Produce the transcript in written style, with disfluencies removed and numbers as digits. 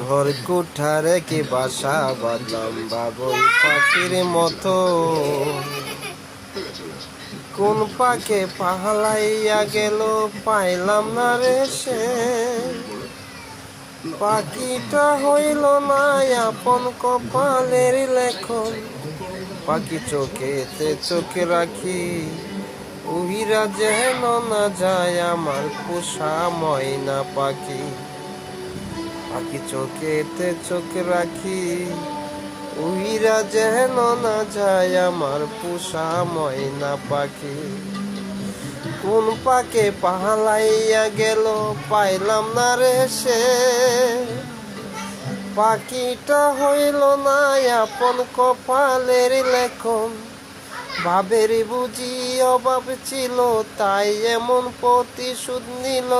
ঘর কুঠারে কি বাসা বাঁধলাম বাবুই পাখির মতো, কোন পাকে পাহালাইয়া গেল পাইলাম না রে সে। পাখিটা হইল না আপন কপালের লেখন, পাখি চোখেতে চোখে রাখি উহিরা যেন না যায় আমার পোষা ময়না পাখি। পাখি চোখেতে চোখ রাখি উহিরা যেন না যায় আমার পোষা ময়না পাখি। কোন পাকে পাহালাইয়া গেল পাইলাম না রে সে। পাখিটা হইল না আপন কপালের লেখন, ভাবের বুঝি অভাব ছিল তাই এমন প্রতিশোধ নিল।